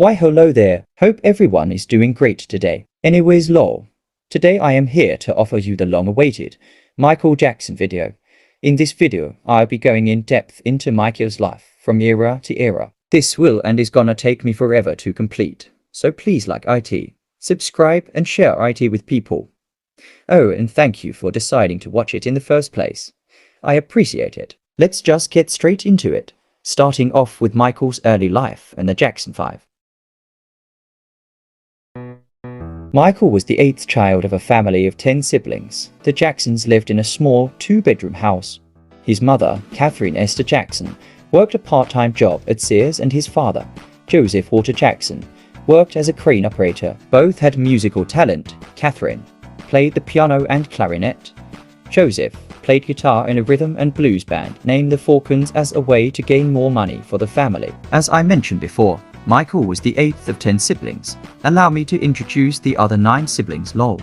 Why hello there, hope everyone is doing great today. Anyways lol. Today I am here to offer you the long-awaited Micheal Jackson video. In this video, I'll be going in depth into Micheal's life from era to era. This will and is gonna take me forever to complete, so please like it, subscribe and share it with people. Oh, and thank you for deciding to watch it in the first place. I appreciate it. Let's just get straight into it, starting off with Micheal's early life and the Jackson 5. Micheal was the 8th child of a family of 10 siblings. The Jacksons lived in a small 2-bedroom house. His mother, Catherine Esther Jackson, worked a part-time job at Sears, and his father, Joseph Walter Jackson, worked as a crane operator. Both had musical talent. Catherine played the piano and clarinet. Joseph played guitar in a rhythm and blues band named the Falcons as a way to gain more money for the family. As I mentioned before, Micheal was the 8th of 10 siblings. Allow me to introduce the other 9 siblings lol.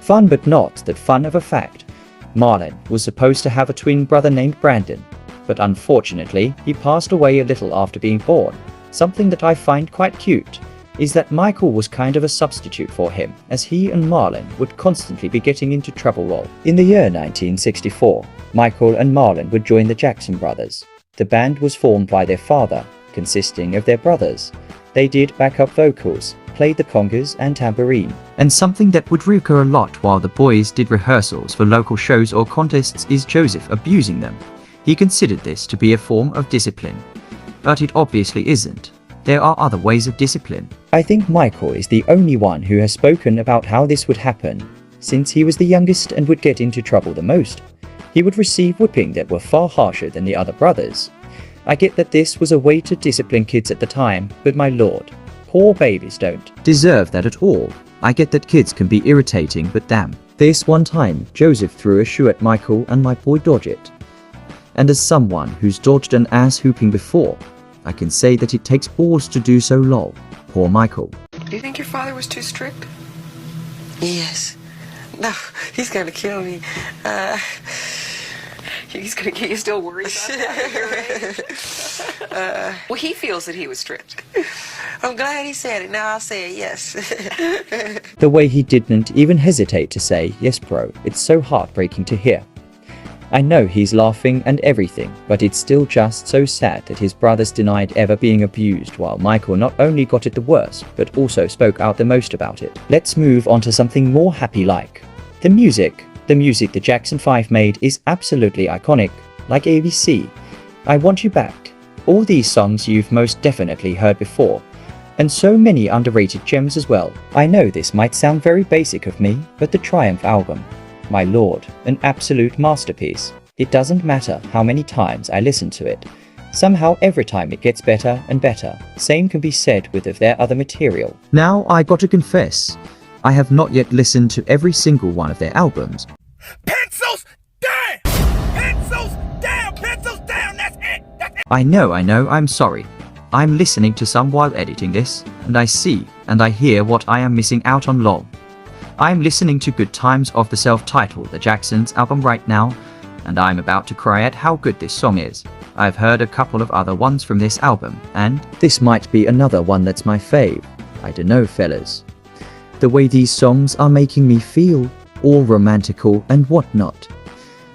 Fun but not that fun of a fact. Marlon was supposed to have a twin brother named Brandon, but unfortunately he passed away a little after being born. Something that I find quite cute is that Micheal was kind of a substitute for him, as he and Marlon would constantly be getting into trouble lol. In the year 1964, Micheal and Marlon would join the Jackson brothers. The band was formed by their father, consisting of their brothers. They did backup vocals, played the congas and tambourine, and something that would recur a lot while the boys did rehearsals for local shows or contests is Joseph abusing them. He considered this to be a form of discipline. But it obviously isn't. There are other ways of discipline. I think Micheal is the only one who has spoken about how this would happen, since he was the youngest and would get into trouble the most. He would receive whipping that were far harsher than the other brothers. I get that this was a way to discipline kids at the time, but my lord, poor babies don't deserve that at all. I get that kids can be irritating, but damn. This one time, Joseph threw a shoe at Micheal and my boy dodged it. And as someone who's dodged an ass whooping before, I can say that it takes balls to do so lol. Poor Micheal. Do you think your father was too strict? Yes. No, he's gonna kill me. He's gonna get you still worried about that. Well, he feels that he was strict. I'm glad he said it. Now I'll say it, yes. The way he didn't even hesitate to say, yes bro, it's so heartbreaking to hear. I know he's laughing and everything, but it's still just so sad that his brothers denied ever being abused, while Micheal not only got it the worst, but also spoke out the most about it. Let's move on to something more happy like the music. The music the Jackson 5 made is absolutely iconic, like ABC, I Want You Back. All these songs you've most definitely heard before, and so many underrated gems as well. I know this might sound very basic of me, but the Triumph album, my lord, an absolute masterpiece. It doesn't matter how many times I listen to it. Somehow every time it gets better and better. Same can be said with of their other material. Now I gotta confess, I have not yet listened to every single one of their albums. Pencils down! Pencils down! Pencils down! That's it! That's it! I know, I'm sorry. I'm listening to some while editing this, and I see and I hear what I am missing out on lol. I'm listening to Good Times of the self-titled The Jacksons album right now, and I'm about to cry at how good this song is. I've heard a couple of other ones from this album, and this might be another one that's my fave. I dunno fellas. The way these songs are making me feel, all romantical and whatnot.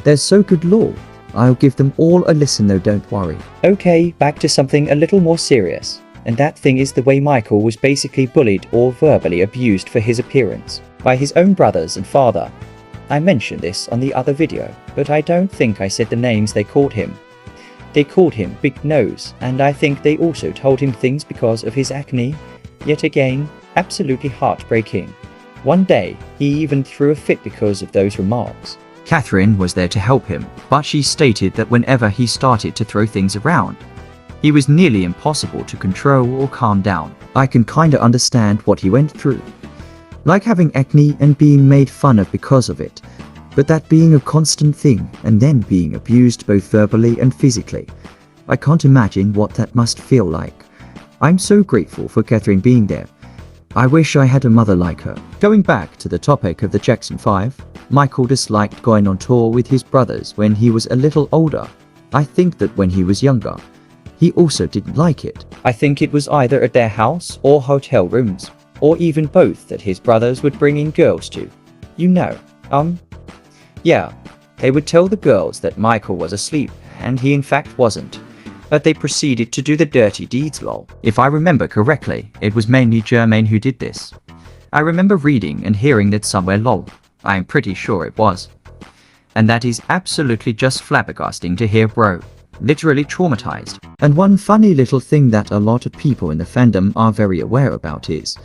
They're so good lol. I'll give them all a listen though, don't worry. Okay, back to something a little more serious. And that thing is the way Micheal was basically bullied or verbally abused for his appearance by his own brothers and father. I mentioned this on the other video, but I don't think I said the names they called him. They called him Big Nose, and I think they also told him things because of his acne. Yet again, absolutely heartbreaking. One day, he even threw a fit because of those remarks. Catherine was there to help him, but she stated that whenever he started to throw things around, he was nearly impossible to control or calm down. I can kinda understand what he went through. Like having acne and being made fun of because of it, but that being a constant thing and then being abused both verbally and physically. I can't imagine what that must feel like. I'm so grateful for Catherine being there. I wish I had a mother like her. Going back to the topic of the Jackson 5, Michael disliked going on tour with his brothers when he was a little older. I think that when he was younger, he also didn't like it. I think it was either at their house or hotel rooms, or even both that his brothers would bring in girls to. Yeah, they would tell the girls that Michael was asleep, and he in fact wasn't. But they proceeded to do the dirty deeds, lol. If I remember correctly, it was mainly Jermaine who did this. I remember reading and hearing that somewhere, lol. I'm pretty sure it was. And that is absolutely just flabbergasting to hear, bro. Literally traumatized. And one funny little thing that a lot of people in the fandom are very aware about is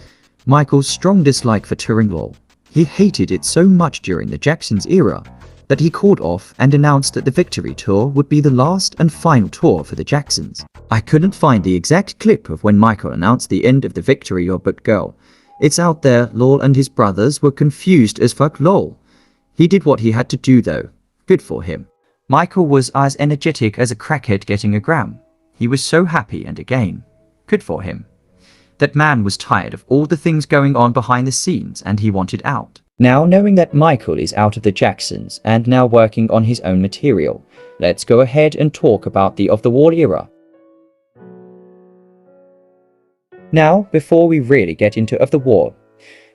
Michael's strong dislike for touring, lol. He hated it so much during the Jacksons era that he called off and announced that the Victory Tour would be the last and final tour for the Jacksons. I couldn't find the exact clip of when Michael announced the end of the Victory Tour, but girl, it's out there, lol, and his brothers were confused as fuck, lol. He did what he had to do though. Good for him. Michael was as energetic as a crackhead getting a gram. He was so happy, and again, good for him. That man was tired of all the things going on behind the scenes and he wanted out. Now, knowing that Michael is out of the Jacksons and now working on his own material, let's go ahead and talk about the Off the Wall era. Now, before we really get into Off the Wall,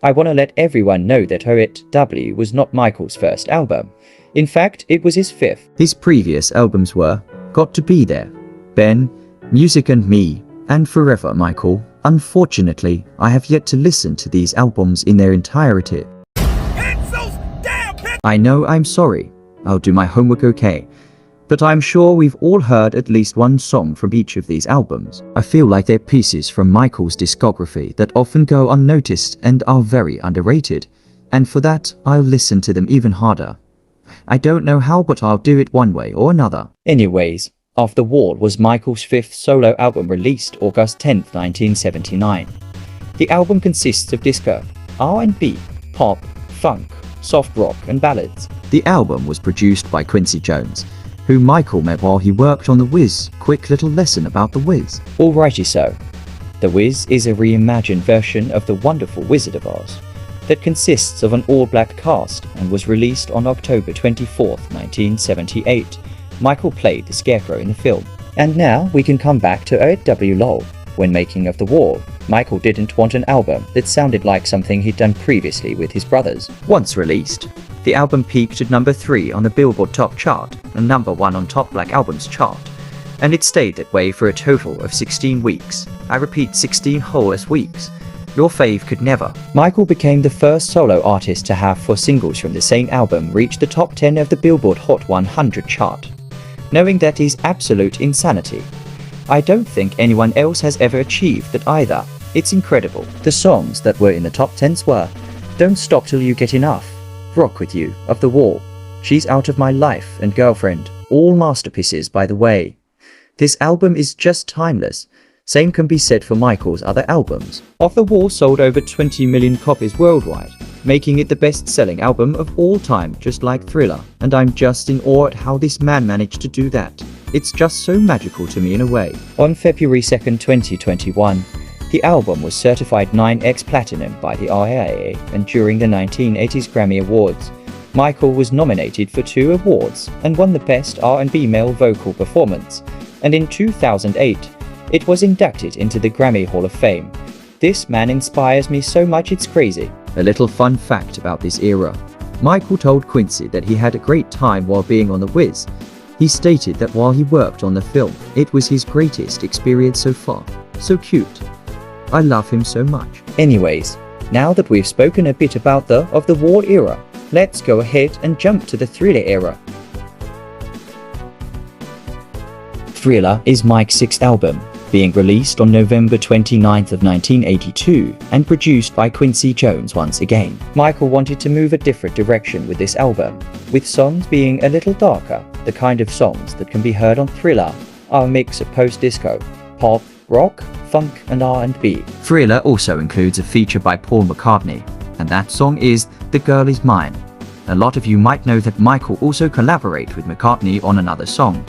I want to let everyone know that O.W. was not Michael's first album. In fact, it was his fifth. His previous albums were Got to Be There, Ben, Music and Me, and Forever Michael. Unfortunately, I have yet to listen to these albums in their entirety. I know, I'm sorry. I'll do my homework, okay. But I'm sure we've all heard at least one song from each of these albums. I feel like they're pieces from Michael's discography that often go unnoticed and are very underrated. And for that, I'll listen to them even harder. I don't know how, but I'll do it one way or another. Anyways, Off the Wall was Michael's fifth solo album, released August 10th, 1979. The album consists of disco, R&B, pop, funk, soft rock and ballads. The album was produced by Quincy Jones, who Michael met while he worked on The Wiz. Quick little lesson about The Wiz. Alrighty so. The Wiz is a reimagined version of The Wonderful Wizard of Oz that consists of an all-black cast and was released on October 24th, 1978. Michael played the Scarecrow in the film. And now we can come back to O.W. lol. When making Off the Wall, Michael didn't want an album that sounded like something he'd done previously with his brothers. Once released, the album peaked at number 3 on the Billboard Top chart and number 1 on Top Black Albums chart, and it stayed that way for a total of 16 weeks. I repeat, 16 whole weeks. Your fave could never. Michael became the first solo artist to have 4 singles from the same album reach the top 10 of the Billboard Hot 100 chart. Knowing that is absolute insanity. I don't think anyone else has ever achieved that either. It's incredible. The songs that were in the top 10s were Don't Stop Till You Get Enough, Rock With You, Off the Wall, She's Out of My Life, and Girlfriend. All masterpieces, by the way. This album is just timeless. Same can be said for Michael's other albums. Off the Wall sold over 20 million copies worldwide, making it the best-selling album of all time, just like Thriller. And I'm just in awe at how this man managed to do that. It's just so magical to me in a way. On February 2nd, 2021, the album was certified 9x Platinum by the RIAA, and during the 1980s Grammy Awards, Michael was nominated for 2 awards and won the Best R&B Male Vocal Performance, and in 2008, it was inducted into the Grammy Hall of Fame. This man inspires me so much it's crazy. A little fun fact about this era. Michael told Quincy that he had a great time while being on The Wiz. He stated that while he worked on the film, it was his greatest experience so far. So cute. I love him so much. Anyways, now that we've spoken a bit about the Off the Wall era, let's go ahead and jump to the Thriller era. Thriller is Mike's 6th album, being released on November 29th of 1982 and produced by Quincy Jones once again. Michael wanted to move a different direction with this album, with songs being a little darker. The kind of songs that can be heard on Thriller are a mix of post-disco, pop, rock, funk and R&B. Thriller also includes a feature by Paul McCartney, and that song is The Girl Is Mine. A lot of you might know that Michael also collaborated with McCartney on another song.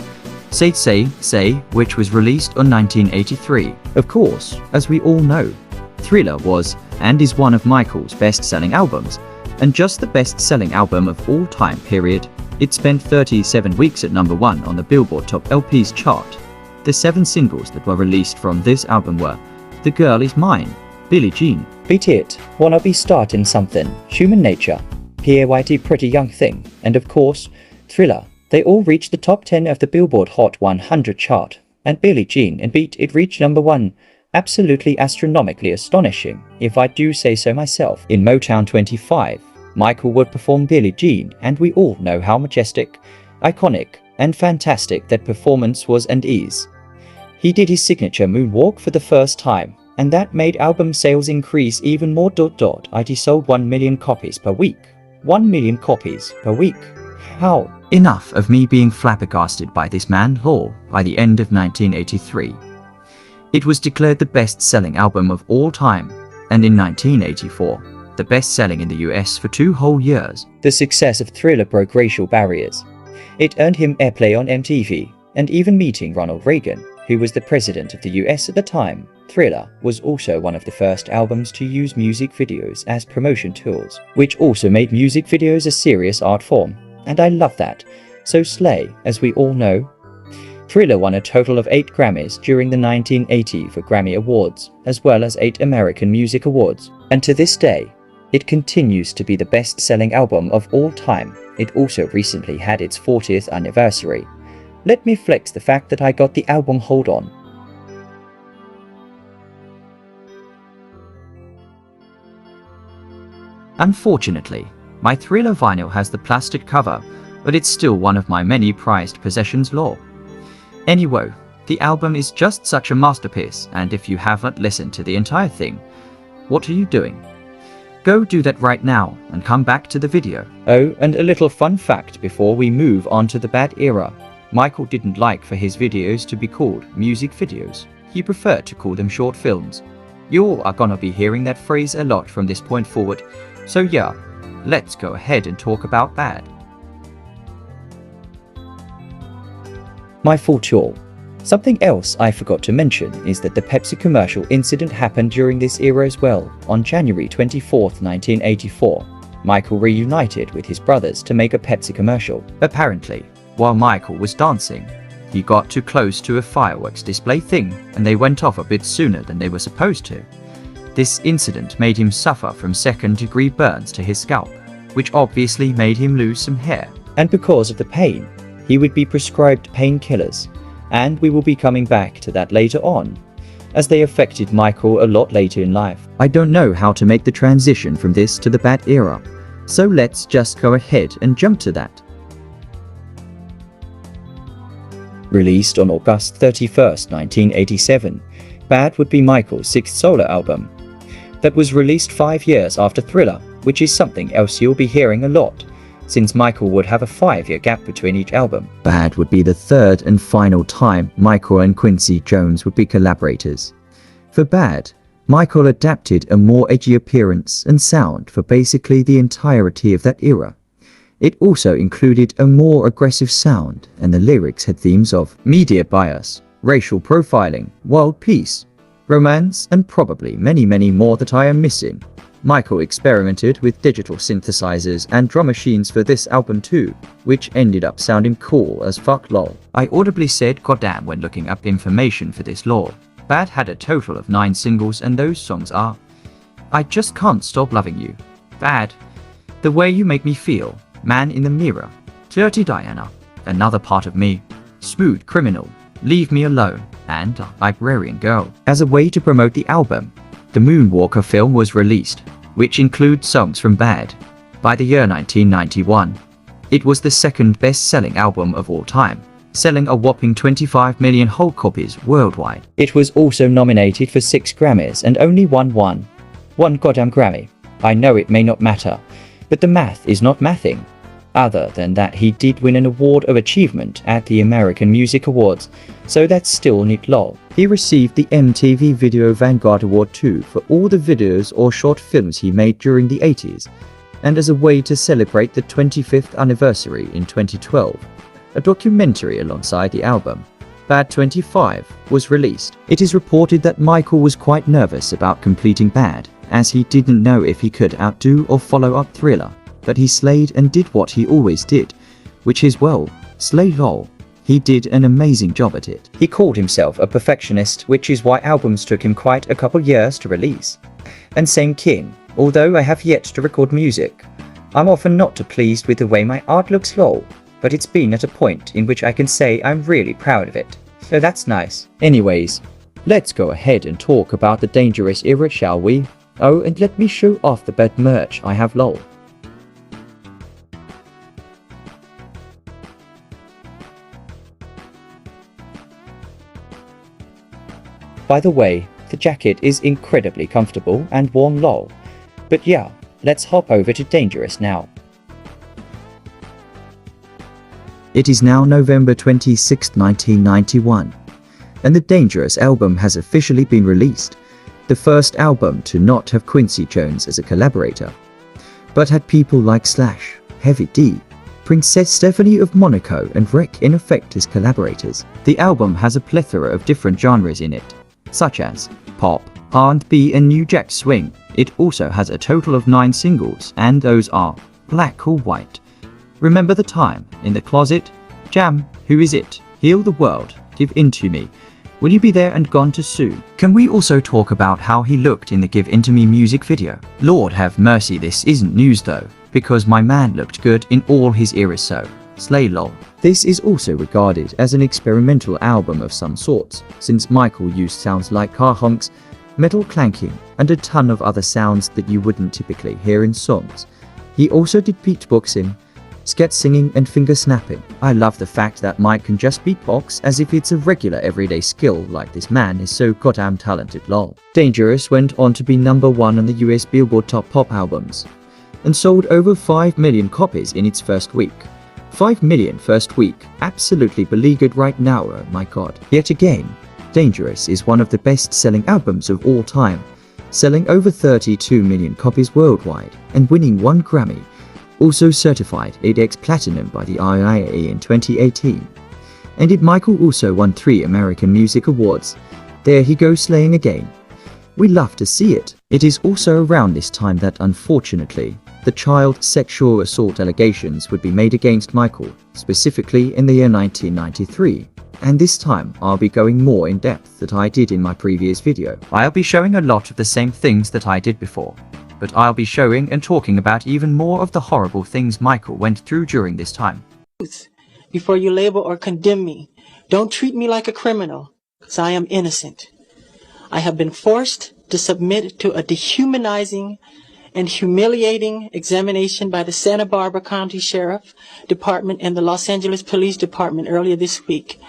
Say, which was released in 1983. Of course, as we all know, Thriller was and is one of Micheal's best-selling albums, and just the best-selling album of all time period. It spent 37 weeks at number 1 on the Billboard Top LPs chart. The 7 singles that were released from this album were The Girl Is Mine, Billie Jean, Beat It, Wanna Be Startin' Something, Human Nature, P.A.Y.T. Pretty Young Thing, and of course, Thriller. They all reached the top 10 of the Billboard Hot 100 chart, and Billie Jean and Beat It reached number 1. Absolutely astronomically astonishing, if I do say so myself. In Motown 25, Micheal would perform Billie Jean, and we all know how majestic, iconic, and fantastic that performance was and is. He did his signature moonwalk for the first time, and that made album sales increase even more. It sold 1 million copies per week. 1 million copies per week. How? Enough of me being flabbergasted by this man. By the end of 1983, it was declared the best-selling album of all time, and in 1984, the best-selling in the US for 2 whole years. The success of Thriller broke racial barriers. It earned him airplay on MTV, and even meeting Ronald Reagan, who was the president of the US at the time. Thriller was also one of the first albums to use music videos as promotion tools, which also made music videos a serious art form, and I love that. So slay, as we all know. Thriller won a total of 8 Grammys during the 1984 Grammy Awards, as well as 8 American Music Awards, and to this day, it continues to be the best-selling album of all time. It also recently had its 40th anniversary. Let me flex the fact that I got the album. Hold on. Unfortunately, my Thriller vinyl has the plastic cover, but it's still one of my many prized possessions. Anyway, the album is just such a masterpiece, and if you haven't listened to the entire thing, what are you doing? Go do that right now and come back to the video. Oh, and a little fun fact before we move on to the bad era. Micheal didn't like for his videos to be called music videos. He preferred to call them short films. You all are gonna be hearing that phrase a lot from this point forward, so yeah, let's go ahead and talk about bad. My fault, y'all. Something else I forgot to mention is that the Pepsi commercial incident happened during this era as well. On January 24th, 1984, Micheal reunited with his brothers to make a Pepsi commercial. Apparently, while Micheal was dancing, he got too close to a fireworks display thing, and they went off a bit sooner than they were supposed to. This incident made him suffer from second-degree burns to his scalp, which obviously made him lose some hair. And because of the pain, he would be prescribed painkillers, and we will be coming back to that later on, as they affected Micheal a lot later in life. I don't know how to make the transition from this to the bad era, so let's just go ahead and jump to that. Released on August 31st, 1987, Bad would be Micheal's 6th solo album. That was released 5 years after Thriller, which is something else you'll be hearing a lot, since Micheal would have a 5-year gap between each album. Bad would be the 3rd and final time Micheal and Quincy Jones would be collaborators. For Bad, Micheal adapted a more edgy appearance and sound for basically the entirety of that era. It also included a more aggressive sound, and the lyrics had themes of media bias, racial profiling, world peace, romance, and probably many more that I am missing. Micheal experimented with digital synthesizers and drum machines for this album too, which ended up sounding cool as fuck. I audibly said goddamn when looking up information for this lore. Bad had a total of 9 singles, and those songs are I Just Can't Stop Loving You, Bad, The Way You Make Me Feel, Man in the Mirror, Dirty Diana, Another Part of Me, Smooth Criminal, Leave Me Alone, and Librarian Girl. As a way to promote the album, the Moonwalker film was released, which includes songs from Bad. By the year 1991, it was the 2nd best-selling album of all time, selling a whopping 25 million whole copies worldwide. It was also nominated for 6 Grammys and only won one goddamn Grammy. I know it may not matter, but the math is not mathing. Other than that, he did win an award of achievement at the American Music Awards, so that's still neat. He received the MTV Video Vanguard Award too for all the videos or short films he made during the 80s, and as a way to celebrate the 25th anniversary in 2012, A documentary alongside the album, Bad 25, was released. It is reported that Micheal was quite nervous about completing Bad, as he didn't know if he could outdo or follow up Thriller, but he slayed and did what he always did, which is, well, slay lol. He did an amazing job at it. He called himself a perfectionist, which is why albums took him quite a couple years to release. And same King, although I have yet to record music. I'm often not too pleased with the way my art looks lol, but it's been at a point in which I can say I'm really proud of it. So that's nice. Anyways, let's go ahead and talk about the Dangerous era, shall we? Oh, and let me show off the bad merch I have lol. By the way, the jacket is incredibly comfortable and warm lol. But yeah, let's hop over to Dangerous now. It is now November 26, 1991, and the Dangerous album has officially been released, the first album to not have Quincy Jones as a collaborator, but had people like Slash, Heavy D, Princess Stephanie of Monaco and Rick in effect as collaborators. The album has a plethora of different genres in it, such as pop, R&B and new jack swing. It also has a total of 9 singles, and those are Black or White, Remember the Time, In the Closet, Jam, Who Is It, Heal the World, Give In To Me, Will You Be There and Gone Too Soon. Can we also talk about how he looked in the Give In To Me music video? Lord have mercy, this isn't news though, because my man looked good in all his eras, so slay lol. This is also regarded as an experimental album of some sorts, since Micheal used sounds like car honks, metal clanking, and a ton of other sounds that you wouldn't typically hear in songs. He also did beatboxing, scat singing and finger snapping. I love the fact that Mike can just beatbox as if it's a regular everyday skill, like this man is so goddamn talented lol. Dangerous went on to be #1 on the US Billboard Top Pop Albums, and sold over 5 million copies in its first week. 5 million first week, absolutely beleaguered right now, oh my god. Yet again, Dangerous is one of the best-selling albums of all time, selling over 32 million copies worldwide, and winning 1 Grammy, also certified 8x Platinum by the IIA in 2018. And Micheal also won 3 American Music Awards. There he goes slaying again. We love to see it. It is also around this time that, unfortunately, the child sexual assault allegations would be made against Micheal, specifically in the year 1993. And this time, I'll be going more in depth than I did in my previous video. I'll be showing a lot of the same things that I did before, but I'll be showing and talking about even more of the horrible things Micheal went through during this time. Before you label or condemn me, don't treat me like a criminal, because I am innocent. I have been forced to submit to a dehumanizing and humiliating examination by the Santa Barbara County Sheriff Department and the Los Angeles Police Department earlier this week.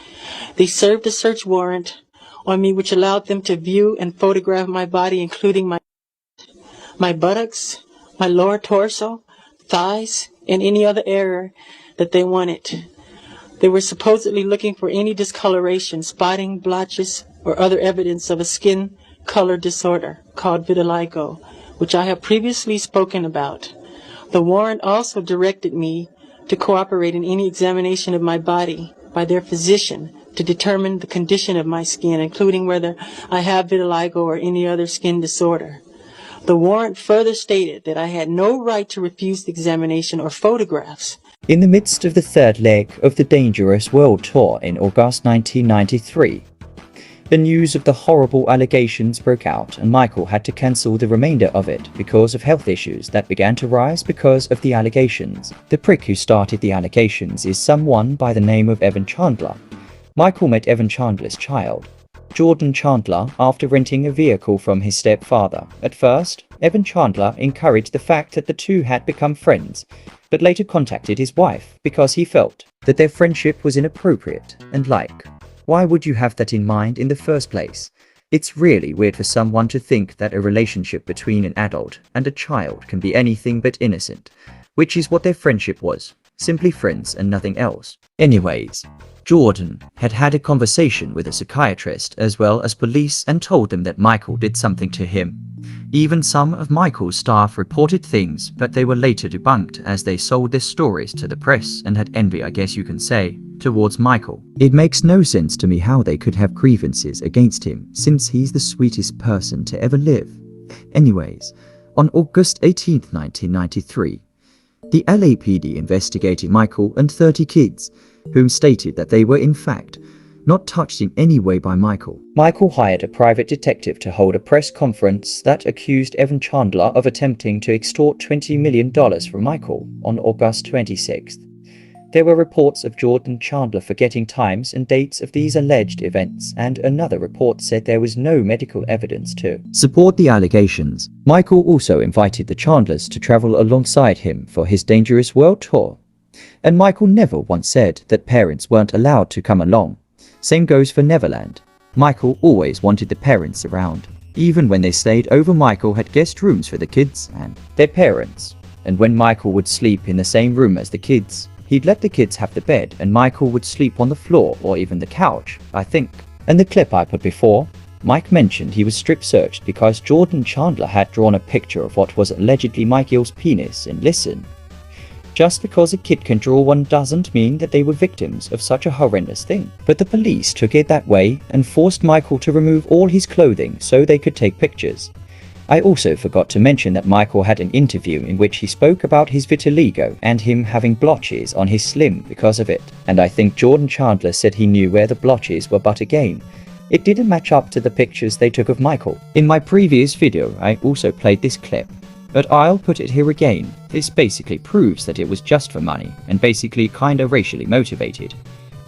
They served a search warrant on me which allowed them to view and photograph my body, including my buttocks, my lower torso, thighs, and any other area that they wanted. They were supposedly looking for any discoloration, spotting, blotches, or other evidence of a skin color disorder called vitiligo, which I have previously spoken about. The warrant also directed me to cooperate in any examination of my body by their physician to determine the condition of my skin, including whether I have vitiligo or any other skin disorder. The warrant further stated that I had no right to refuse the examination or photographs. In the midst of the third leg of the Dangerous World Tour in August 1993, the news of the horrible allegations broke out, and Micheal had to cancel the remainder of it because of health issues that began to rise because of the allegations. The prick who started the allegations is someone by the name of Evan Chandler. Micheal met Evan Chandler's child, Jordan Chandler, after renting a vehicle from his stepfather. At first, Evan Chandler encouraged the fact that the two had become friends, but later contacted his wife because he felt that their friendship was inappropriate and like, why would you have that in mind in the first place? It's really weird for someone to think that a relationship between an adult and a child can be anything but innocent, which is what their friendship was, simply friends and nothing else. Anyways, Jordan had had a conversation with a psychiatrist as well as police and told them that Micheal did something to him. Even some of Micheal's staff reported things, but they were later debunked as they sold their stories to the press and had envy, I guess you can say, towards Micheal. It makes no sense to me how they could have grievances against him, since he's the sweetest person to ever live. Anyways, on August 18, 1993, the LAPD investigated Micheal and 30 kids, whom stated that they were in fact not touched in any way by Micheal. Micheal hired a private detective to hold a press conference that accused Evan Chandler of attempting to extort $20 million from Micheal on August 26th. There were reports of Jordan Chandler forgetting times and dates of these alleged events, and another report said there was no medical evidence to support the allegations. Micheal also invited the Chandlers to travel alongside him for his Dangerous World tour, and Micheal never once said that parents weren't allowed to come along. Same goes for Neverland. Micheal always wanted the parents around. Even when they stayed over, Micheal had guest rooms for the kids and their parents. And when Micheal would sleep in the same room as the kids, he'd let the kids have the bed and Micheal would sleep on the floor or even the couch, I think. And the clip I put before, Mike mentioned he was strip searched because Jordan Chandler had drawn a picture of what was allegedly Michael's penis, and listen. Just because a kid can draw one doesn't mean that they were victims of such a horrendous thing. But the police took it that way and forced Micheal to remove all his clothing so they could take pictures. I also forgot to mention that Micheal had an interview in which he spoke about his vitiligo and him having blotches on his slim because of it. And I think Jordan Chandler said he knew where the blotches were, but again, it didn't match up to the pictures they took of Micheal. In my previous video, I also played this clip, but I'll put it here again. This basically proves that it was just for money and basically kinda racially motivated.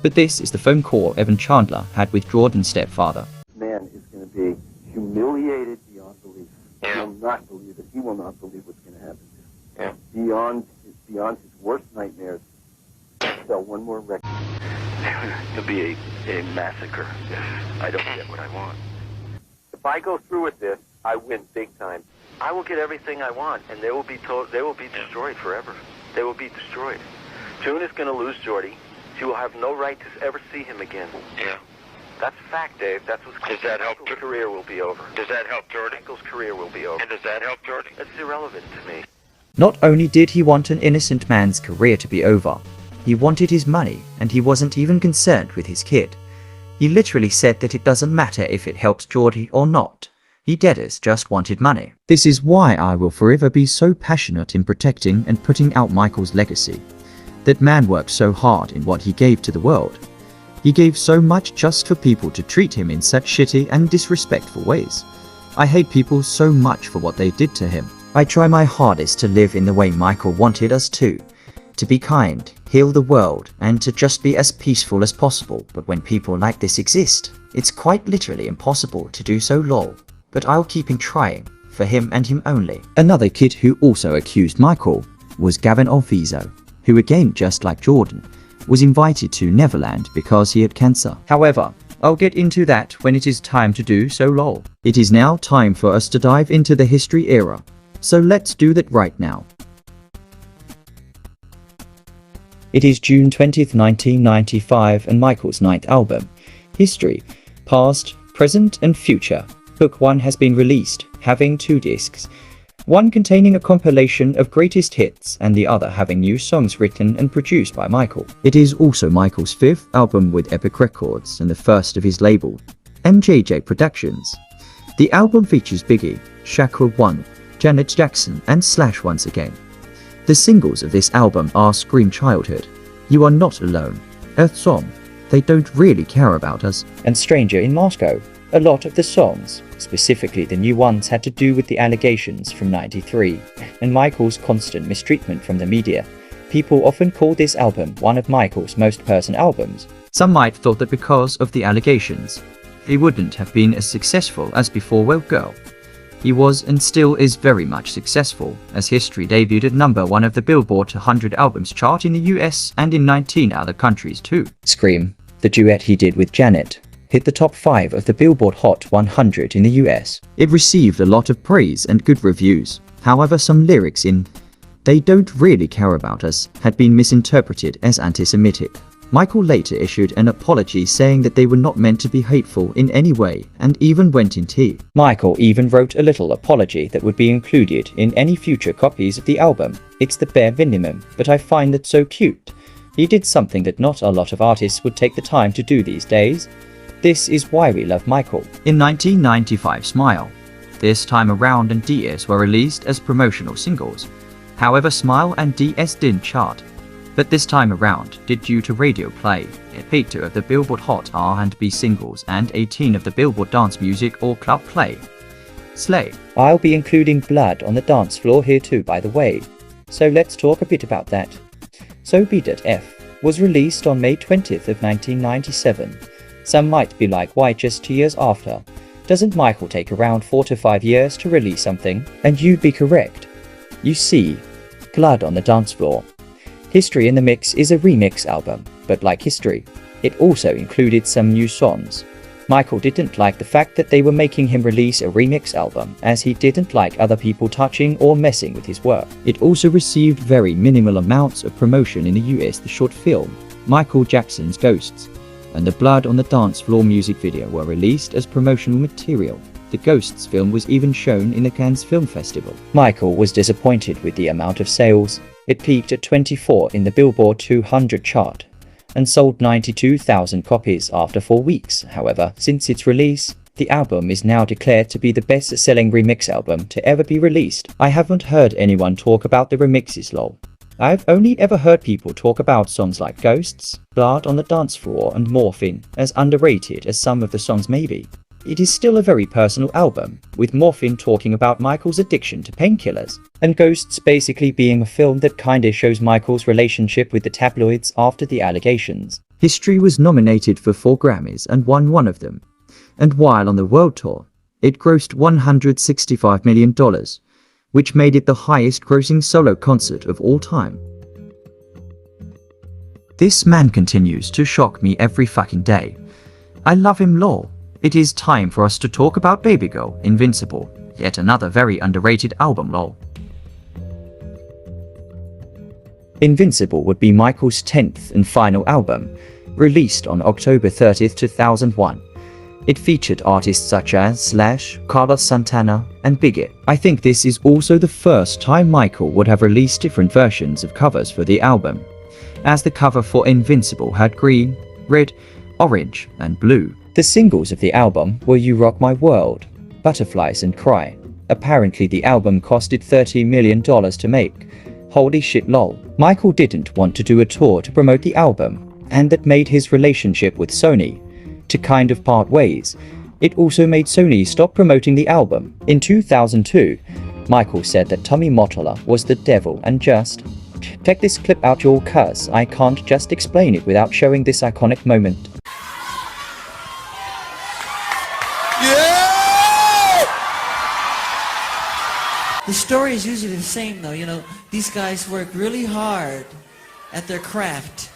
But this is the phone call Evan Chandler had with Jordan's stepfather. Man is going to be humiliated beyond belief. He will not believe it. He will not believe what's going to happen to him. Beyond his worst nightmares. Sell one more record. It'll be a massacre if I don't get what I want. If I go through with this, I win big time. I will get everything I want, and they will be destroyed forever. They will be destroyed. June is going to lose Jordy. She will have no right to ever see him again. Yeah. That's fact, Dave. That's what's going to happen. Michael's career will be over. Does that help Jordy? Michael's career will be over. And does that help Jordy? It's irrelevant to me. Not only did he want an innocent man's career to be over, he wanted his money, and he wasn't even concerned with his kid. He literally said that it doesn't matter if it helps Jordy or not. He deadass just wanted money. This is why I will forever be so passionate in protecting and putting out Michael's legacy. That man worked so hard in what he gave to the world. He gave so much just for people to treat him in such shitty and disrespectful ways. I hate people so much for what they did to him. I try my hardest to live in the way Michael wanted us to be kind, heal the world, and to just be as peaceful as possible. But when people like this exist, it's quite literally impossible to do so, lol. But I'll keep on trying, for him and him only. Another kid who also accused Micheal was Gavin Alviso, who again, just like Jordan, was invited to Neverland because he had cancer. However, I'll get into that when it is time to do so, lol. It is now time for us to dive into the history era, so let's do that right now. It is June 20th, 1995, and Michael's ninth album, History, Past, Present and Future. Book 1 has been released, having 2 discs, one containing a compilation of greatest hits and the other having new songs written and produced by Micheal. It is also Michael's 5th album with Epic Records and the first of his label, MJJ Productions. The album features Biggie, Shakur 1, Janet Jackson and Slash once again. The singles of this album are Scream Childhood, You Are Not Alone, Earth Song, They Don't Really Care About Us, and Stranger in Moscow. A lot of the songs, specifically the new ones, had to do with the allegations from '93 and Michael's constant mistreatment from the media. People often call this album one of Michael's most personal albums. Some might thought that because of the allegations, he wouldn't have been as successful as before. Well, girl, he was and still is very much successful, as History debuted at #1 of the Billboard 100 albums chart in the US and in 19 other countries too. Scream, the duet he did with Janet, hit the top 5 of the Billboard Hot 100 in the US. It received a lot of praise and good reviews. However, some lyrics in They Don't Really Care About Us had been misinterpreted as anti-Semitic. Micheal later issued an apology saying that they were not meant to be hateful in any way, and even went in tea. Micheal even wrote a little apology that would be included in any future copies of the album. It's the bare minimum, but I find it so cute. He did something that not a lot of artists would take the time to do these days. This is why we love Micheal. In 1995, Smile. This time around and DS were released as promotional singles. However, Smile and DS didn't chart. But this time around, did due to radio play. It peaked 2 of the Billboard Hot R&B singles and 18 of the Billboard Dance Music or Club Play. Slay. I'll be including Blood on the Dance Floor here too, by the way. So let's talk a bit about that. So B.F was released on May 20th of 1997. Some might be like, why just 2 years after? Doesn't Micheal take around 4 to 5 years to release something? And you'd be correct. You see, Blood on the Dance Floor. History in the Mix is a remix album, but like History, it also included some new songs. Micheal didn't like the fact that they were making him release a remix album, as he didn't like other people touching or messing with his work. It also received very minimal amounts of promotion in the US. The short film, Micheal Jackson's Ghosts, and the Blood on the Dance Floor music video were released as promotional material. The Ghosts film was even shown in the Cannes Film Festival. Micheal was disappointed with the amount of sales. It peaked at 24 in the Billboard 200 chart and sold 92,000 copies after 4 weeks. However, since its release, the album is now declared to be the best-selling remix album to ever be released. I haven't heard anyone talk about the remixes lol. I've only ever heard people talk about songs like Ghosts, Blood on the Dance Floor and Morphine as underrated as some of the songs may be. It is still a very personal album, with Morphine talking about Micheal's addiction to painkillers, and Ghosts basically being a film that kinda shows Micheal's relationship with the tabloids after the allegations. History was nominated for 4 Grammys and won 1 of them, and while on the world tour, it grossed $165 million, which made it the highest-grossing solo concert of all time. This man continues to shock me every fucking day. I love him lol. It is time for us to talk about Baby Girl, Invincible, yet another very underrated album lol. Invincible would be Micheal's 10th and final album, released on October 30th, 2001. It featured artists such as Slash, Carlos Santana, and Bigot. I think this is also the first time Micheal would have released different versions of covers for the album, as the cover for Invincible had green, red, orange, and blue. The singles of the album were You Rock My World, Butterflies and Cry. Apparently the album costed $30 million to make. Holy shit lol. Micheal didn't want to do a tour to promote the album, and that made his relationship with Sony to kind of part ways. It also made Sony stop promoting the album. In 2002, Micheal said that Tommy Mottola was the devil and just... Check this clip out y'all, cuz I can't just explain it without showing this iconic moment. The story is usually the same though, you know, these guys work really hard at their craft,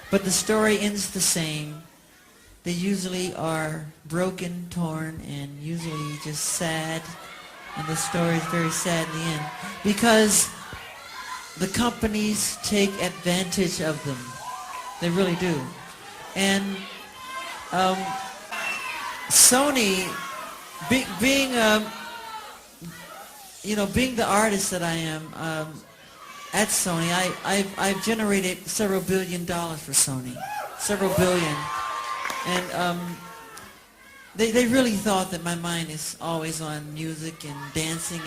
but the story ends the same. They usually are broken, torn, and usually just sad, and the story is very sad in the end, because the companies take advantage of them. They really do. And Sony, being the artist that I am at Sony, I've generated several $1 billion for Sony, several billion, and they really thought that my mind is always on music and dancing,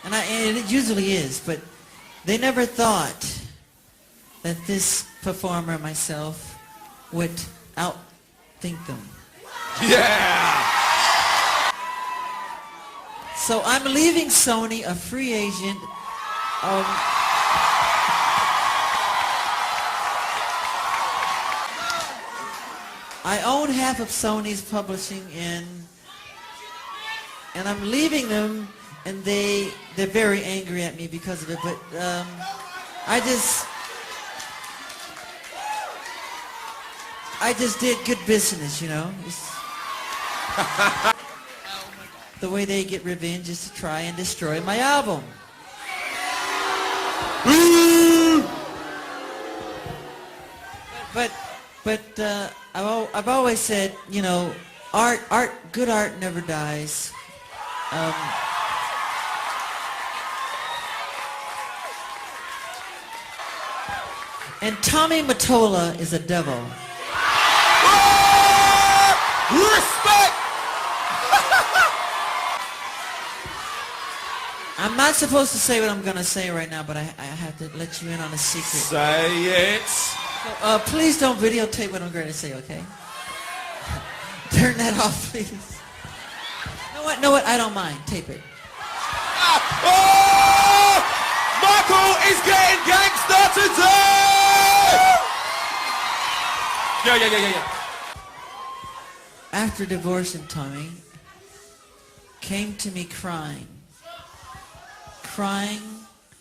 and it usually is, but they never thought that this performer myself would outthink them. Yeah! So I'm leaving Sony a free agent. I own half of Sony's publishing, and I'm leaving them, and they're very angry at me because of it. But I just did good business, you know. The way they get revenge is to try and destroy my album. But I've always said, you know, good art never dies. And Tommy Mottola is a devil. Respect! I'm not supposed to say what I'm going to say right now, but I have to let you in on a secret. Say it. So, please don't videotape what I'm going to say, okay? Turn that off, please. No what? I don't mind. Tape it. Oh! Michael is getting gangster today! Yeah. After divorcing Tommy, came to me crying.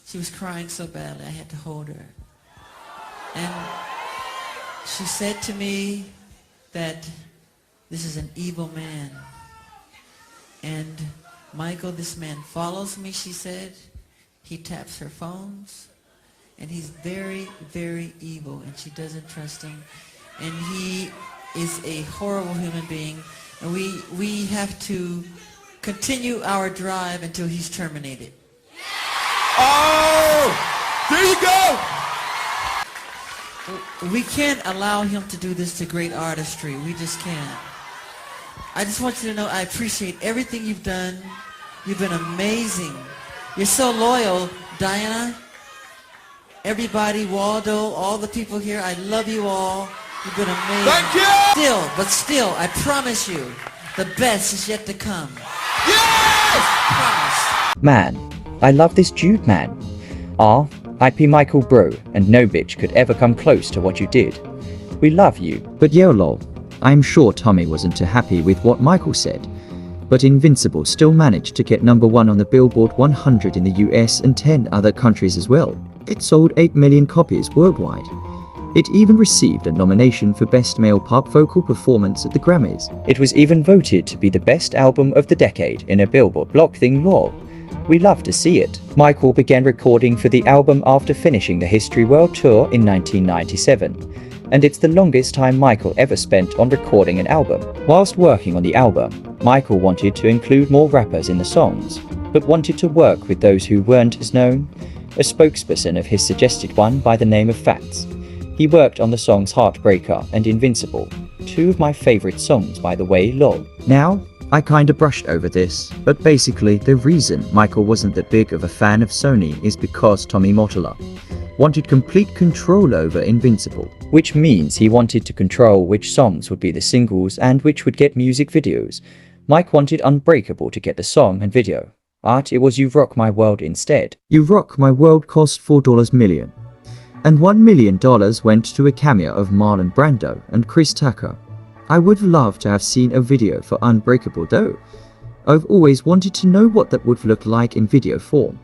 She was crying so badly I had to hold her. And she said to me that this is an evil man. And Michael, this man follows me, she said. He taps her phones. And he's very, very evil. And she doesn't trust him. And he is a horrible human being. And we have to continue our drive until he's terminated. Oh! There you go! We can't allow him to do this to great artistry. We just can't. I just want you to know I appreciate everything you've done. You've been amazing. You're so loyal, Diana. Everybody, Waldo, all the people here, I love you all. You've been amazing. Thank you! Still, I promise you, the best is yet to come. Yes! Promise. Man, I love this dude, man. R.I.P. Michael bro, and no bitch could ever come close to what you did. We love you. But yo lol, I'm sure Tommy wasn't too happy with what Michael said. But Invincible still managed to get #1 on the Billboard 100 in the US and 10 other countries as well. It sold 8 million copies worldwide. It even received a nomination for Best Male Pop Vocal Performance at the Grammys. It was even voted to be the best album of the decade in a Billboard block thing lol. We love to see it. Michael began recording for the album after finishing the History World Tour in 1997. And it's the longest time Michael ever spent on recording an album. Whilst working on the album, Michael wanted to include more rappers in the songs, but wanted to work with those who weren't as known. A spokesperson of his suggested one by the name of Fats. He worked on the songs Heartbreaker and Invincible, 2 of my favorite songs by the way, lol. Now, I kinda brushed over this, but basically the reason Michael wasn't that big of a fan of Sony is because Tommy Mottola wanted complete control over Invincible, which means he wanted to control which songs would be the singles and which would get music videos. Mike wanted Unbreakable to get the song and video, but it was You Rock My World instead. You Rock My World cost $4 million, and $1 million went to a cameo of Marlon Brando and Chris Tucker. I would love to have seen a video for Unbreakable though. I've always wanted to know what that would look like in video form.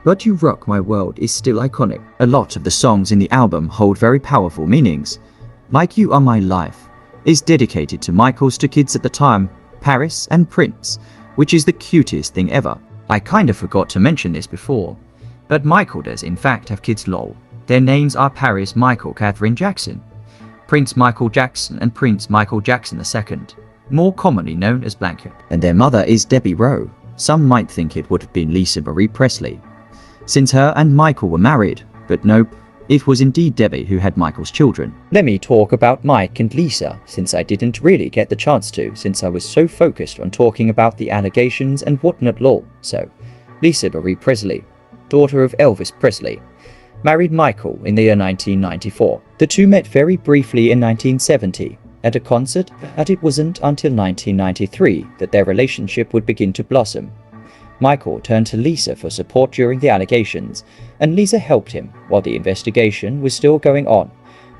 But You Rock My World is still iconic. A lot of the songs in the album hold very powerful meanings. Like You Are My Life is dedicated to Michael's 2 kids at the time, Paris and Prince, which is the cutest thing ever. I kinda forgot to mention this before, but Michael does in fact have kids lol. Their names are Paris Michael Catherine Jackson, Prince Micheal Jackson and Prince Micheal Jackson II, more commonly known as Blanket. And their mother is Debbie Rowe. Some might think it would have been Lisa Marie Presley, since her and Michael were married, but nope, it was indeed Debbie who had Michael's children. Let me talk about Mike and Lisa, since I didn't really get the chance to, since I was so focused on talking about the allegations and whatnot lol. So, Lisa Marie Presley, daughter of Elvis Presley, married Michael in the year 1994. The two met very briefly in 1970 at a concert, but it wasn't until 1993 that their relationship would begin to blossom. Michael turned to Lisa for support during the allegations, and Lisa helped him while the investigation was still going on.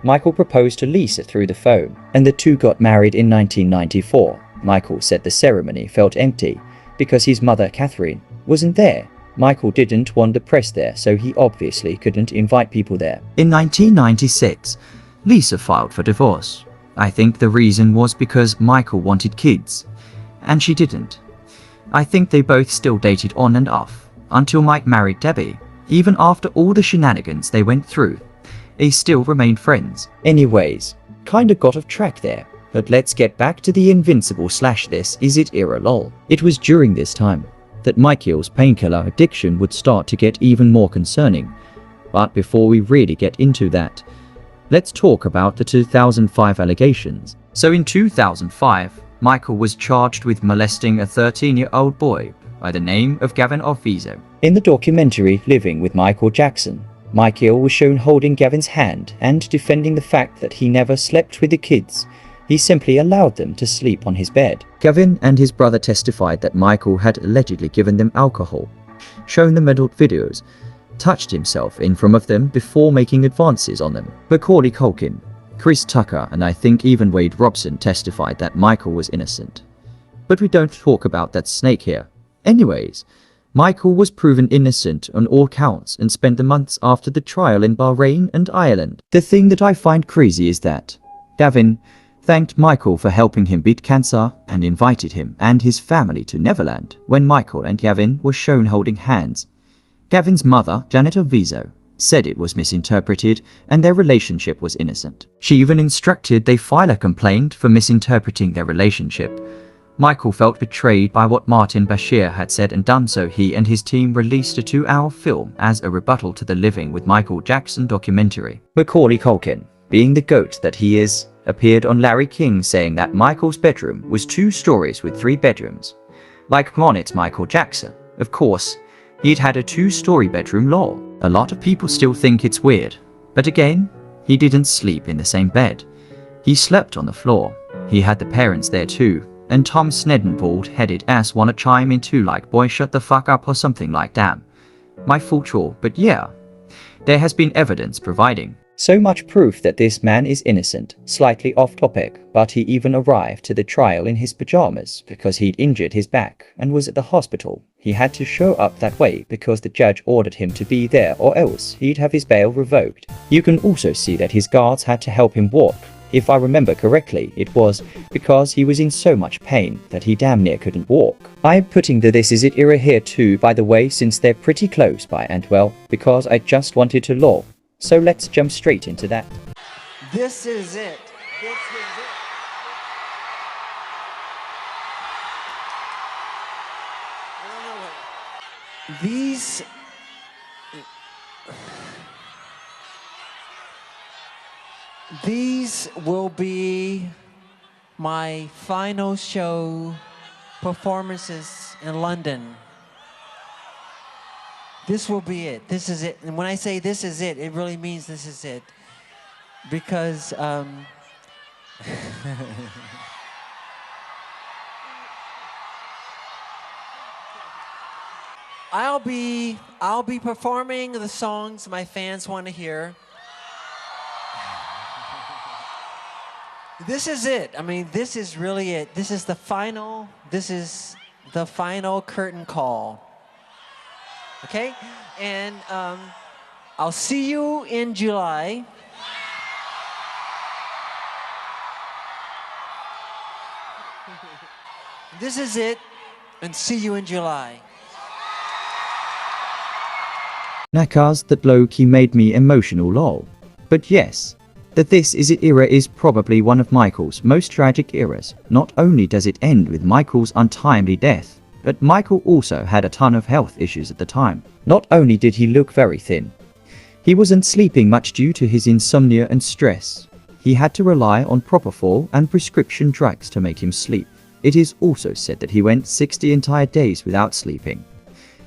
Michael proposed to Lisa through the phone, and the two got married in 1994. Michael said the ceremony felt empty because his mother, Catherine, wasn't there. Michael didn't want the press there, so he obviously couldn't invite people there. In 1996, Lisa filed for divorce. I think the reason was because Michael wanted kids, and she didn't. I think they both still dated on and off, until Mike married Debbie. Even after all the shenanigans they went through, they still remained friends. Anyways, kinda got off track there, but let's get back to the Invincible / This Is It era lol. It was during this time that Michael's painkiller addiction would start to get even more concerning. But before we really get into that, Let's talk about the 2005 allegations. So in 2005, Micheal was charged with molesting a 13-year-old boy by the name of Gavin Vizo. In the documentary Living with Micheal Jackson, Micheal was shown holding Gavin's hand and defending the fact that he never slept with the kids. He simply allowed them to sleep on his bed. Gavin and his brother testified that Micheal had allegedly given them alcohol, shown them adult videos, touched himself in front of them before making advances on them. Macaulay Culkin, Chris Tucker, and I think even Wade Robson testified that Micheal was innocent. But we don't talk about that snake here. Anyways, Micheal was proven innocent on all counts and spent the months after the trial in Bahrain and Ireland. The thing that I find crazy is that Gavin thanked Micheal for helping him beat cancer and invited him and his family to Neverland when Micheal and Gavin were shown holding hands. Gavin's mother, Janet Vizo, said it was misinterpreted and their relationship was innocent. She even instructed they file a complaint for misinterpreting their relationship. Micheal felt betrayed by what Martin Bashir had said and done, so he and his team released a 2-hour film as a rebuttal to the Living with Micheal Jackson documentary. Macaulay Culkin, being the goat that he is, appeared on Larry King saying that Michael's bedroom was 2 stories with 3 bedrooms. Like Monet's Micheal Jackson, of course, he'd had a 2-story bedroom law. A lot of people still think it's weird, but again, he didn't sleep in the same bed. He slept on the floor. He had the parents there too. And Tom Snedden bald-headed ass wanna chime in too, like boy shut the fuck up or something like damn. My full chore, but yeah. There has been evidence providing so much proof that this man is innocent. Slightly off topic, but he even arrived to the trial in his pajamas because he'd injured his back and was at the hospital. He had to show up that way because the judge ordered him to be there or else he'd have his bail revoked. You can also see that his guards had to help him walk. If I remember correctly, it was because he was in so much pain that he damn near couldn't walk. I'm putting the This Is It era here too, by the way, since they're pretty close by, and well, because I just wanted to law. So let's jump straight into that. This is it. This is it. I don't know what. These will be my final show performances in London. This will be it. This is it. And when I say this is it, it really means this is it. Because I'll be performing the songs my fans want to hear. This is it. I mean, this is really it. This is the final curtain call. Okay? And I'll see you in July. This is it, and see you in July. Nakas that low-key made me emotional lol. But yes, the This Is It era is probably one of Micheal's most tragic eras. Not only does it end with Micheal's untimely death, but Micheal also had a ton of health issues at the time. Not only did he look very thin, he wasn't sleeping much due to his insomnia and stress. He had to rely on propofol and prescription drugs to make him sleep. It is also said that he went 60 entire days without sleeping,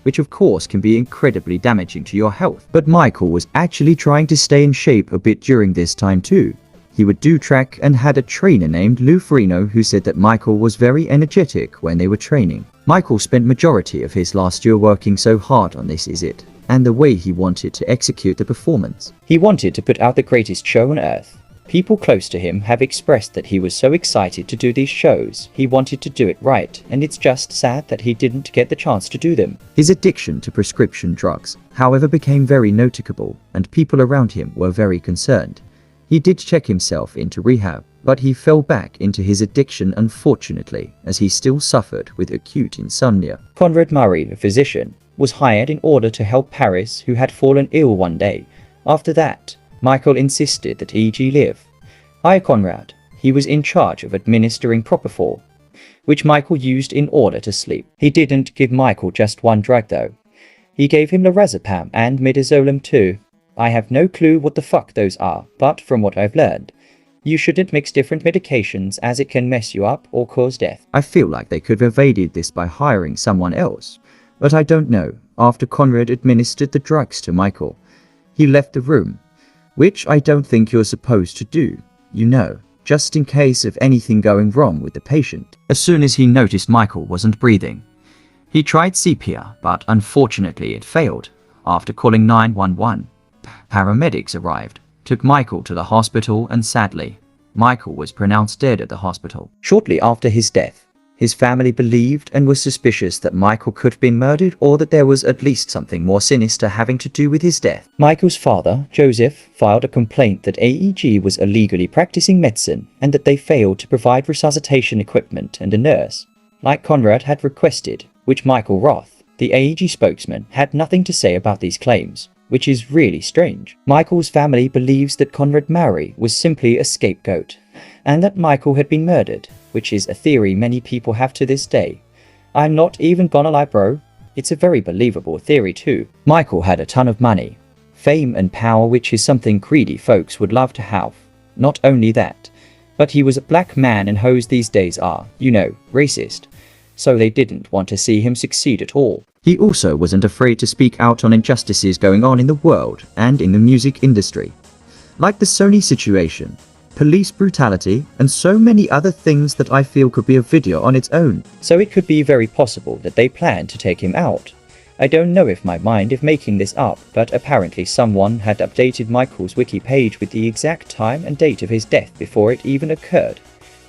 which of course can be incredibly damaging to your health. But Micheal was actually trying to stay in shape a bit during this time too. He would do track and had a trainer named Lou Ferrigno who said that Micheal was very energetic when they were training. Micheal spent majority of his last year working so hard on This Is It, and the way he wanted to execute the performance. He wanted to put out the greatest show on earth. People close to him have expressed that he was so excited to do these shows, he wanted to do it right, and it's just sad that he didn't get the chance to do them. His addiction to prescription drugs, however, became very noticeable, and people around him were very concerned. He did check himself into rehab, but he fell back into his addiction unfortunately, as he still suffered with acute insomnia. Conrad Murray, a physician, was hired in order to help Paris, who had fallen ill one day. After that, Micheal insisted that E.G. live. Hi Conrad. He was in charge of administering propofol, which Micheal used in order to sleep. He didn't give Micheal just one drug though. He gave him lorazepam and midazolam too. I have no clue what the fuck those are, but from what I've learned, you shouldn't mix different medications as it can mess you up or cause death. I feel like they could have evaded this by hiring someone else, but I don't know. After Conrad administered the drugs to Michael, he left the room, which I don't think you're supposed to do, you know, just in case of anything going wrong with the patient. As soon as he noticed Michael wasn't breathing, he tried CPR, but unfortunately it failed. After calling 911, paramedics arrived, took Michael to the hospital, and sadly, Michael was pronounced dead at the hospital. Shortly after his death, his family believed and was suspicious that Michael could have been murdered, or that there was at least something more sinister having to do with his death. Michael's father, Joseph, filed a complaint that AEG was illegally practicing medicine and that they failed to provide resuscitation equipment and a nurse, like Conrad had requested, which Michael Roth, the AEG spokesman, had nothing to say about these claims, which is really strange. Michael's family believes that Conrad Maury was simply a scapegoat, and that Michael had been murdered, which is a theory many people have to this day. I'm not even gonna lie, bro, it's a very believable theory too. Michael had a ton of money, fame and power, which is something greedy folks would love to have. Not only that, but he was a black man, and hoes these days are, you know, racist, so they didn't want to see him succeed at all. He also wasn't afraid to speak out on injustices going on in the world and in the music industry, like the Sony situation, police brutality, and so many other things that I feel could be a video on its own. So it could be very possible that they plan to take him out. I don't know if my mind if making this up, but apparently someone had updated Michael's wiki page with the exact time and date of his death before it even occurred,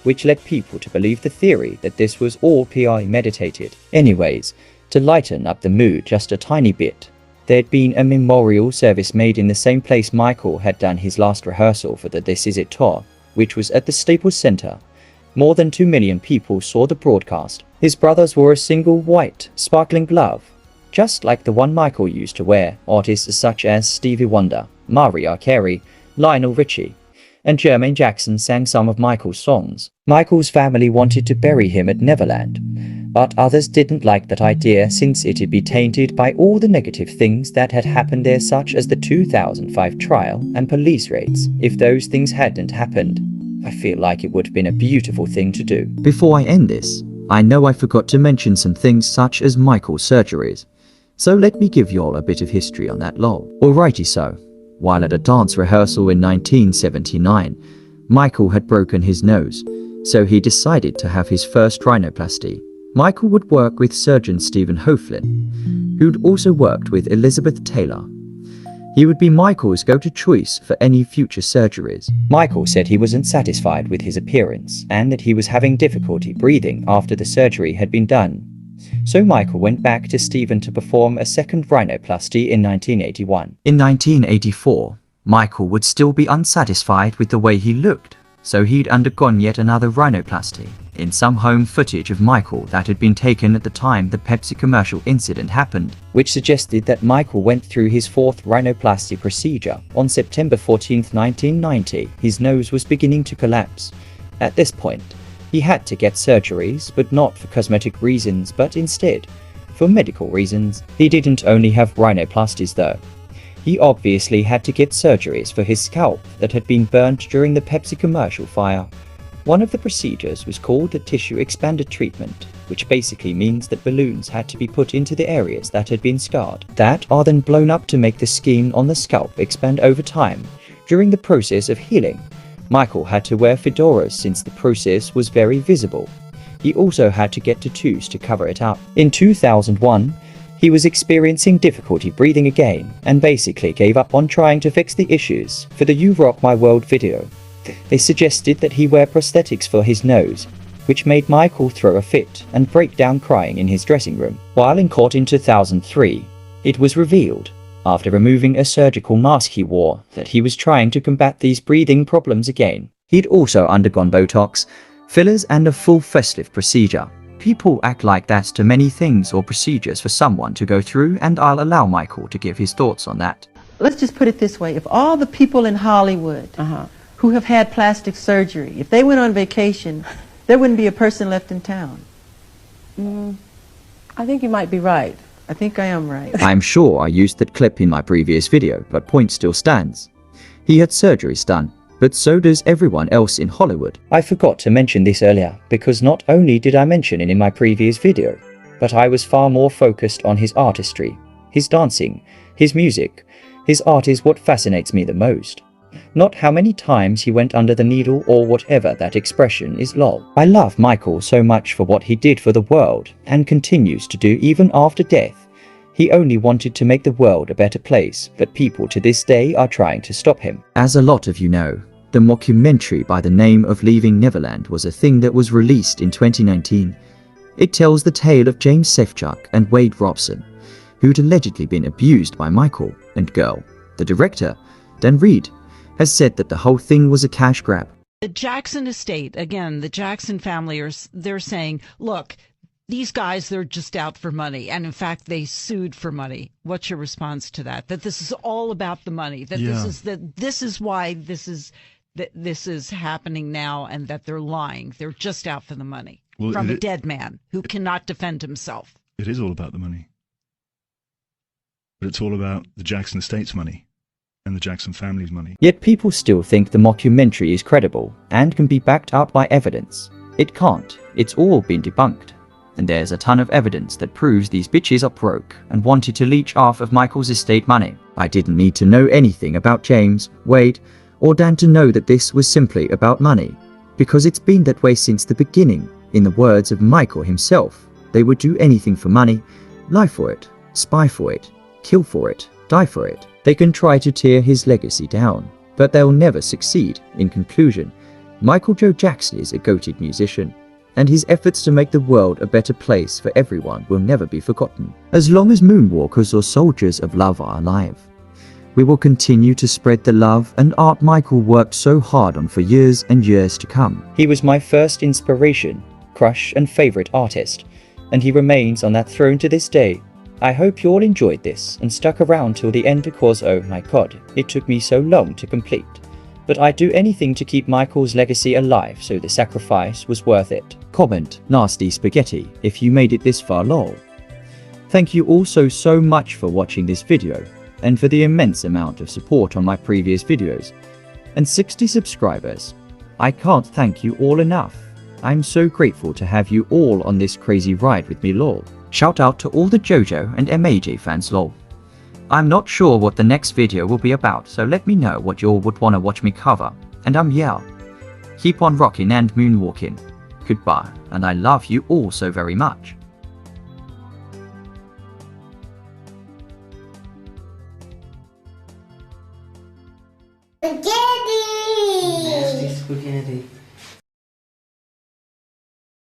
which led people to believe the theory that this was all premeditated. Anyways, to lighten up the mood just a tiny bit, there'd been a memorial service made in the same place Michael had done his last rehearsal for the This Is It tour, which was at the Staples Center. More than 2 million people saw the broadcast. His brothers wore a single white, sparkling glove, just like the one Michael used to wear. Artists such as Stevie Wonder, Mariah Carey, Lionel Richie, and Micheal Jackson sang some of Michael's songs. Michael's family wanted to bury him at Neverland, but others didn't like that idea since it'd be tainted by all the negative things that had happened there, such as the 2005 trial and police raids. If those things hadn't happened, I feel like it would have been a beautiful thing to do. Before I end this, I know I forgot to mention some things such as Michael's surgeries, so let me give you all a bit of history on that lol. Alrighty, so while at a dance rehearsal in 1979, Michael had broken his nose, so he decided to have his first rhinoplasty. Michael would work with surgeon Stephen Hoeflin, who'd also worked with Elizabeth Taylor. He would be Michael's go-to choice for any future surgeries. Michael said he wasn't satisfied with his appearance and that he was having difficulty breathing after the surgery had been done. So Michael went back to Stephen to perform a second rhinoplasty in 1981. In 1984, Michael would still be unsatisfied with the way he looked, so he'd undergone yet another rhinoplasty. In some home footage of Michael that had been taken at the time the Pepsi commercial incident happened, which suggested that Michael went through his fourth rhinoplasty procedure. On September 14, 1990, his nose was beginning to collapse. At this point, he had to get surgeries, but not for cosmetic reasons, but instead for medical reasons. He didn't only have rhinoplasties though. He obviously had to get surgeries for his scalp that had been burnt during the Pepsi commercial fire. One of the procedures was called the tissue expander treatment, which basically means that balloons had to be put into the areas that had been scarred, that are then blown up to make the skin on the scalp expand over time. During the process of healing, Michael had to wear fedoras since the process was very visible. He also had to get tattoos to cover it up. In 2001, he was experiencing difficulty breathing again and basically gave up on trying to fix the issues. For the You Rock My World video, they suggested that he wear prosthetics for his nose, which made Michael throw a fit and break down crying in his dressing room. While in court in 2003, it was revealed, after removing a surgical mask he wore, that he was trying to combat these breathing problems again. He'd also undergone Botox, fillers, and a full facelift procedure. People act like that's too many things or procedures for someone to go through, and I'll allow Michael to give his thoughts on that. Let's just put it this way. If all the people in Hollywood who have had plastic surgery, if they went on vacation, there wouldn't be a person left in town. I think you might be right. I think I am right. I'm sure I used that clip in my previous video, but point still stands. He had surgeries done, but so does everyone else in Hollywood. I forgot to mention this earlier, because not only did I mention it in my previous video, but I was far more focused on his artistry, his dancing, his music. His art is what fascinates me the most. Not how many times he went under the needle or whatever that expression is lol. I love Micheal so much for what he did for the world and continues to do even after death. He only wanted to make the world a better place, but people to this day are trying to stop him. As a lot of you know, the mockumentary by the name of Leaving Neverland was a thing that was released in 2019. It tells the tale of James Safechuck and Wade Robson, who'd allegedly been abused by Micheal and Girl. The director, Dan Reed, has said that the whole thing was a cash grab. The Jackson estate, again, the Jackson family, they're saying, look, these guys, they're just out for money. And in fact, they sued for money. What's your response to that? That this is all about the money, that this is why this is happening now, and that they're lying. They're just out for the money from a dead man who cannot defend himself. It is all about the money. But it's all about the Jackson estate's money and the Jackson family's money. Yet people still think the mockumentary is credible and can be backed up by evidence. It can't. It's all been debunked. And there's a ton of evidence that proves these bitches are broke and wanted to leech off of Micheal's estate money. I didn't need to know anything about James, Wade, or Dan to know that this was simply about money, because it's been that way since the beginning. In the words of Micheal himself, they would do anything for money, lie for it, spy for it, kill for it, die for it. They can try to tear his legacy down, but they'll never succeed. In conclusion, Micheal Joe Jackson is a goated musician, and his efforts to make the world a better place for everyone will never be forgotten. As long as moonwalkers or soldiers of love are alive, we will continue to spread the love and art Micheal worked so hard on for years and years to come. He was my first inspiration, crush and favorite artist, and he remains on that throne to this day. I hope you all enjoyed this and stuck around till the end, because oh my god, it took me so long to complete. But I'd do anything to keep Micheal's legacy alive, so the sacrifice was worth it. Comment nasty spaghetti if you made it this far lol. Thank you also so much for watching this video and for the immense amount of support on my previous videos. And 60 subscribers. I can't thank you all enough. I'm so grateful to have you all on this crazy ride with me lol. Shout out to all the JoJo and MAJ fans lol. I'm not sure what the next video will be about, so let me know what you all would want to watch me cover. And I'm Micheal. Keep on rocking and moonwalking. Goodbye, and I love you all so very much.